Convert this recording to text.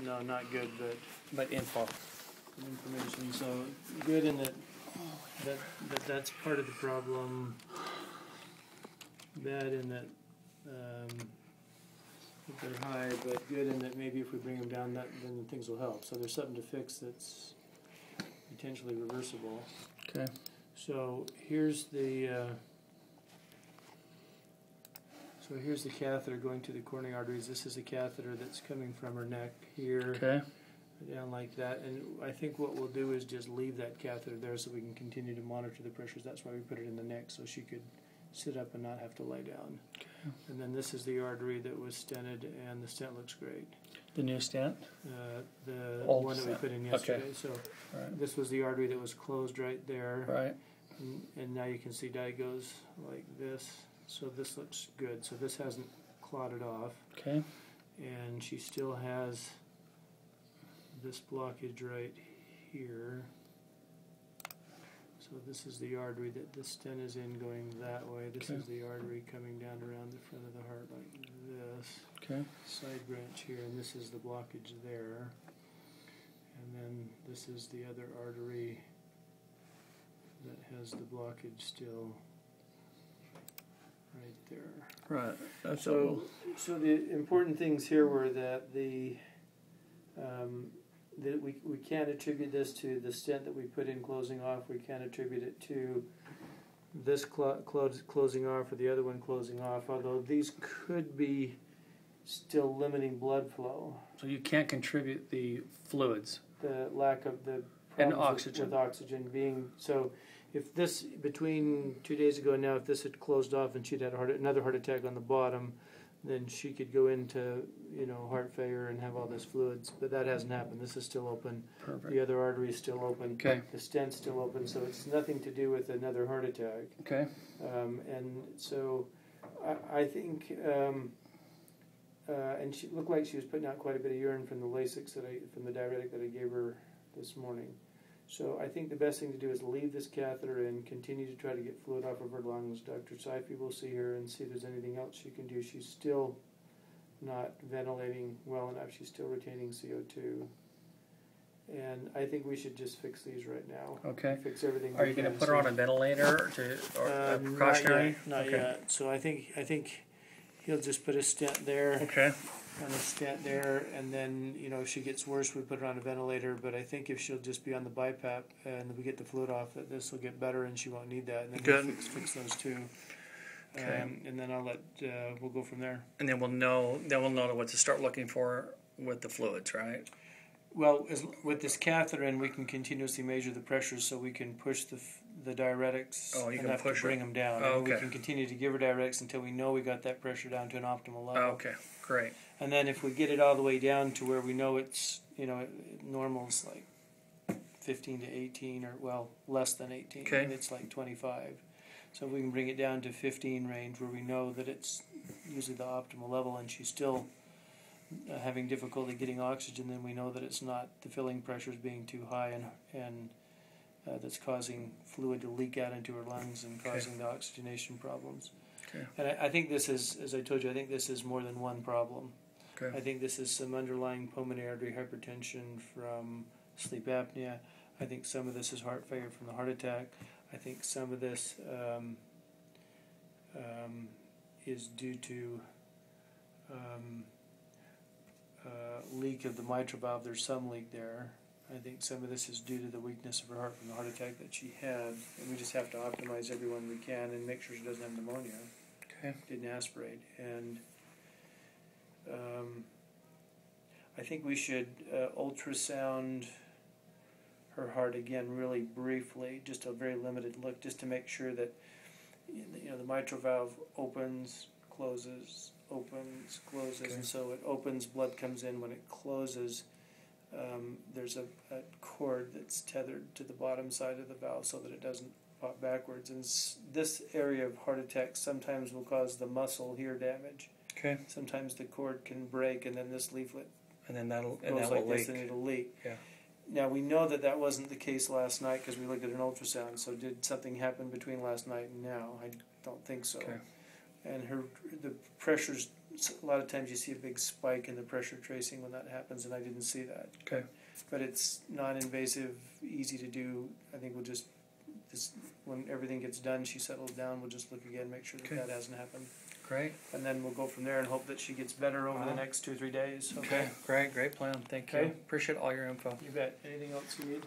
No, not good, but info. information. So good in that's part of the problem. Bad in that they're high, but good in that maybe if we bring them down, then things will help. So there's something to fix that's potentially reversible. Okay. So here's the catheter going to the coronary arteries. This is a catheter that's coming from her neck here. Okay. Down like that, and I think what we'll do is just leave that catheter there so we can continue to monitor the pressures. That's why we put it in the neck, so she could sit up and not have to lie down. Okay. And then this is the artery that was stented, and the stent looks great. The new stent? The Old one that we stent. put in yesterday. Okay. So Right. this was the artery that was closed right there. Right. And now you can see dye goes like this. So this looks good. So this hasn't clotted off. Okay. And she still has this blockage right here. So this is the artery that the stent is in going that way. This is the artery coming down around the front of the heart like this. Okay. Side branch here, and this is the blockage there. And then this is the other artery that has the blockage still right there. Right. That's So the important things here were that that we can't attribute this to the stent that we put in closing off. We can't attribute it to this closing off or the other one closing off, although these could be still limiting blood flow. So you can't contribute the fluids. The lack of the And problems oxygen. with oxygen being so. If this between 2 days ago and now, if this had closed off and she'd had another heart attack on the bottom, then she could go into heart failure and have all this fluids. But that hasn't happened. This is still open. Perfect. The other artery is still open. Okay. The stent's still open, so it's nothing to do with another heart attack. Okay. And so I think, and she looked like she was putting out quite a bit of urine from the Lasix from the diuretic that I gave her this morning. So I think the best thing to do is leave this catheter and continue to try to get fluid off of her lungs. Dr. Saifi will see her and see if there's anything else she can do. She's still not ventilating well enough. She's still retaining CO2. And I think we should just fix these right now. Okay. Fix everything. Are you going to put her on a ventilator or a precautionary? Not yet. So I think he'll just put a stent there. Okay. And a stent there, and then if she gets worse, we put her on a ventilator. But I think if she'll just be on the BiPAP and we get the fluid off, that this will get better, and she won't need that. And then Good. we'll fix those two. Okay. And then we'll go from there. And then we'll know what to start looking for with the fluids, right? Well, with this catheter in, we can continuously measure the pressures, so we can push the diuretics enough to bring them down. Oh, and we can continue to give her diuretics until we know we got that pressure down to an optimal level. Oh, okay, great. And then if we get it all the way down to where we know it's, normal is like 15 to 18, or less than 18. Okay. It's like 25. So if we can bring it down to 15 range where we know that it's usually the optimal level, and she's still having difficulty getting oxygen, then we know that it's not the filling pressures being too high and that's causing fluid to leak out into her lungs and causing the oxygenation problems. Okay. And I think this is, as I told you, I think this is more than one problem. Okay. I think this is some underlying pulmonary artery hypertension from sleep apnea. I think some of this is heart failure from the heart attack. I think some of this is due to leak of the mitral valve. There's some leak there. I think some of this is due to the weakness of her heart from the heart attack that she had. And we just have to optimize everyone we can and make sure she doesn't have pneumonia. Okay. Didn't aspirate. And I think we should ultrasound her heart again really briefly, just a very limited look, just to make sure that the mitral valve opens, closes, and so it opens, blood comes in. When it closes, there's a cord that's tethered to the bottom side of the valve so that it doesn't pop backwards. And this area of heart attack sometimes will cause the muscle here damage. Okay. Sometimes the cord can break, and then this leaflet that will like leak. this, and it'll leak. Yeah. Now we know that wasn't the case last night because we looked at an ultrasound. So did something happen between last night and now? I don't think so. Okay. And the pressures a lot of times you see a big spike in the pressure tracing when that happens, and I didn't see that. Okay. But it's non-invasive, easy to do. I think we'll just when everything gets done, she settles down. We'll just look again, make sure that Okay. that hasn't happened, Great. and then we'll go from there and hope that she gets better over the next 2 or 3 days. Okay. Great. Great plan. Thank you. Okay. Appreciate all your info. You bet. Anything else you need?